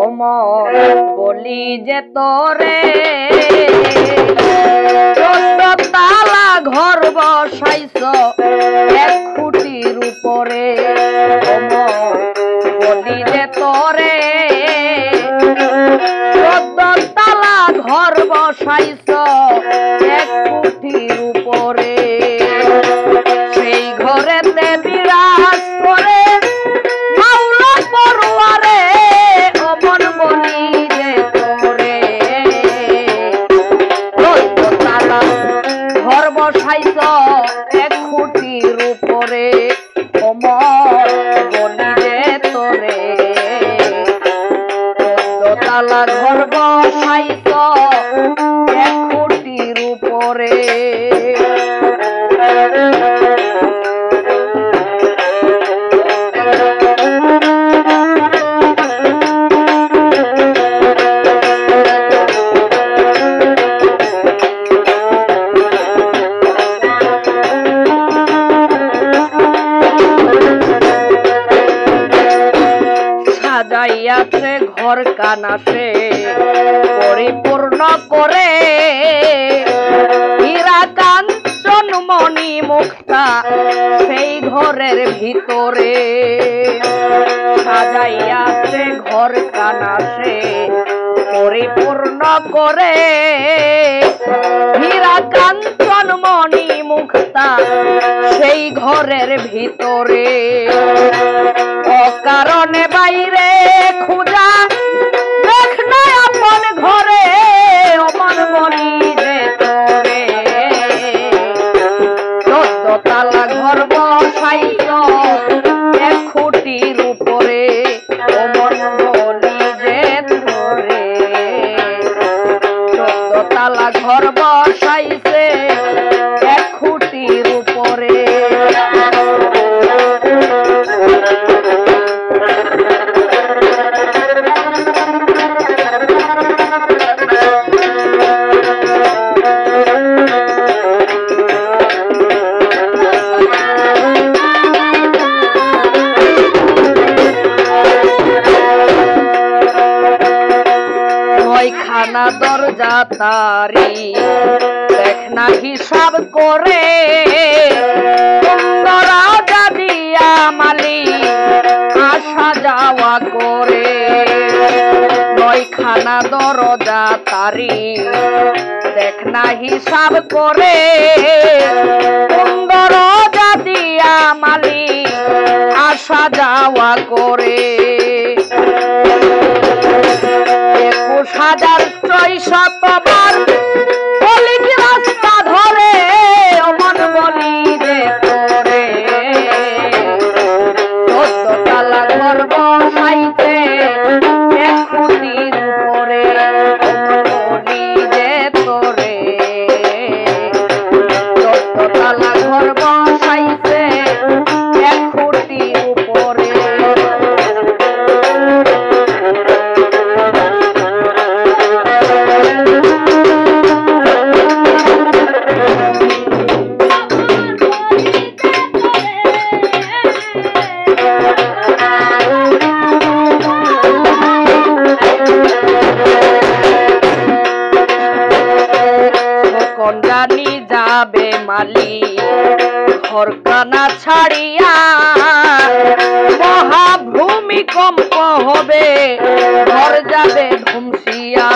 অমর বলি যে তোরে 14 তালা ঘর বসাইছ 1 খুঁটির উপরে অমর বলি যে তোরে 14 তালা ঘর বসাইছ 1 খুঁটির উপরে সেই ঘরেতে বিরাজ করে মাওলা পরওয়ারে অমর বলি যে তোরে 14 তালা ঘর বসাইছ 1 খুঁটির উপরে অমর বলি যে তোরে 14 তালা ঘর বসাইছ 1 খুঁটির উপরে সাজাইয়াছে ঘর কানাসে পরিপূর্ণ করে হীরা কাঞ্চন মণি মুক্তা সেই ঘরের ভিতরে সাজাইয়াছে ঘর কানাসে পরিপূর্ণ করে হীরা কাঞ্চন মণি মুক্তা সেই ঘরের ভিতরে অকারণে বাইরে খুঁজা দেখ না আপন ঘরে অমর বলি যে তোরে 14 তালা ঘর বসাইছ 1 খুঁটির উপরে অমর বলি যে তোরে 14 তালা ঘর বসাইছে 1 খুঁটির উপরে খানা দরজা তারি দেখ না হিসাব করে রাজা দিয়া মালি আসা যাওয়া করে 9 খানা দরজা তারি দেখ না হিসাব করে রাজা দিয়া মালি আসা যাওয়া করে 21,600 বার অলিক রাস্তা ধরে অমর বলি যে তোরে 14 তালা ঘর বসাইতে 1 খুঁটির উপরে অমর বলি যে তোরে 14 তালা ঘর বসাইতে 1 খুঁটির উপরে জানি যাবে মালি ঘরখানা ছাড়িয়া মহাভূমিকম্প হবে ঘর যাবে ধুমসিয়া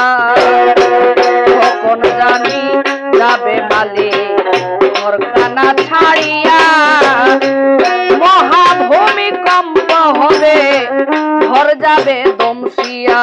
কখন জানি যাবে মালি ঘরখানা ছাড়িয়া মহাভূমিকম্প হবে ঘর যাবে ধুমসিয়া